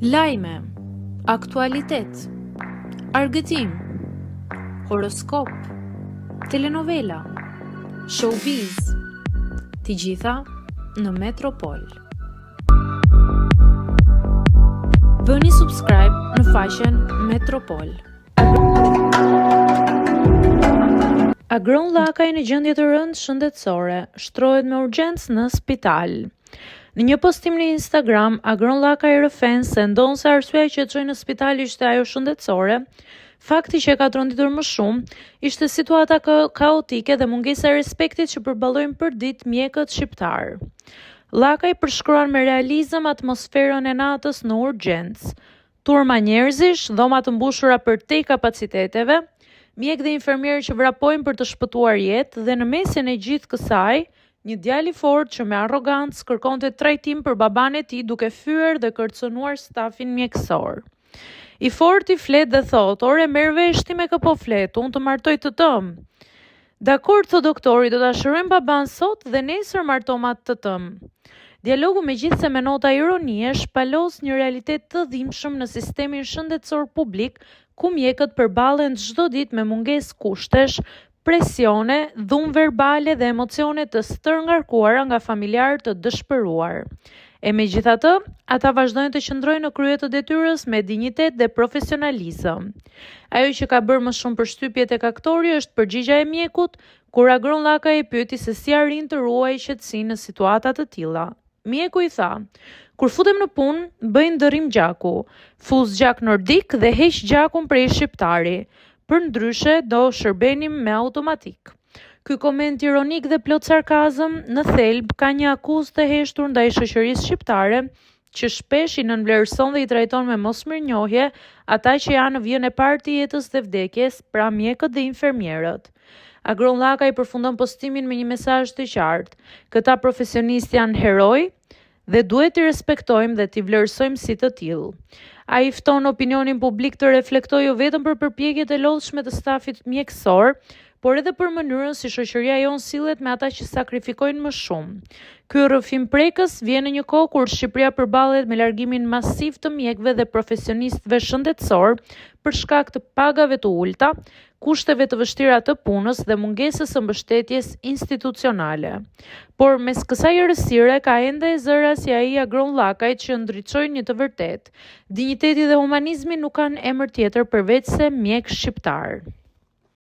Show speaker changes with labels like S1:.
S1: Lajme, aktualitet, argëtim, horoskop, telenovela, showbiz, të gjitha në Metropol. Bëni subscribe në faqen Metropol. Agron Llakaj në gjendje të rëndë shëndetësore, shtrohet me urgjencë në spital. Në një postim në Instagram, Agron Llakaj rëfen se ndonë se arsyeja që e çoi në spital ishte ajo shëndetësore, fakti që e ka tronditur më shumë ishte situata kaotike dhe mungesa e respektit që përballojnë përditë mjekët shqiptar. Llakaj përshkruan me realizëm atmosferën e natës në urgjencë. Turma njerëzish, dhoma të mbushura përtej kapaciteteve, mjek dhe infermierë që vrapojnë për të shpëtuar jetë dhe në mesin e gjithë kësaj, një djalë i fortë që me arrogancë kërkonte trajtim për baban e tij duke fyer dhe kërcënuar stafin mjekësor. I fortë i flet dhe thot: "Ore, merr vesh ti me kë po flet, unë të martoj të tëm." "Dakor," thot doktori, "do ta shërojmë baban sot dhe nesër martomat të tëm." Dialogu megjithse me nota ironie shpalos një realitet të dhimbshëm në sistemin shëndetësor publik, ku mjekët përballen çdo ditë me mungesë kushtesh, presione, dhunë verbale dhe emocione të stërngarkuara nga familjarë të dëshpëruar. E megjithatë, ata vazhdojnë të qëndrojnë në krye të detyrës me dinjitet dhe profesionalizëm. Ajo që ka bërë më shumë përshtypje tek aktori është përgjigjja e mjekut, kur Agron Llakaj e pyeti se si arrin të ruajë qetësinë në situata të tilla. Mjeku i tha: "Kur futem në punë, bëj ndërrim gjaku, fuz gjak nordik dhe heq gjakun prej shqiptari. Përndryshe do shërbenim me automatik." Ky koment ironik dhe plot sarkazëm në thelb ka një akuzë të heshtur ndaj shoqërisë shqiptare, që shpesh i nënvlerëson dhe i trajton me mosmirënjohje ata që janë në vijën e parë të jetës dhe vdekjes, pra mjekët dhe infermierët. Agron Llakaj përfundon postimin me një mesazh të qartë: "Këta profesionistë janë heroj dhe duhet t'i respektojmë dhe t'i vlerësojmë si të tillë." Ai fton opinionin publik të reflektojë jo vetëm për përpjekjet e lodhshme të stafit mjekësor, por edhe për mënyrën si shoqëria jonë sillet me ata që sakrifikojnë më shumë. Ky rrëfim prekës vjen në një kohë kur Shqipëria përballet me largimin masiv të mjekëve dhe profesionistëve shëndetësor për shkak të pagave të ulta, kushteve të vështira të punës dhe mungesës së mbështetjes institucionale. Por mes kësaj errësire ka ende zëra si ai Agron Llakaj që ndriçojnë një të vërtetë: dinjiteti dhe humanizmi nuk kanë emër tjetër përveç se mjek shqiptar.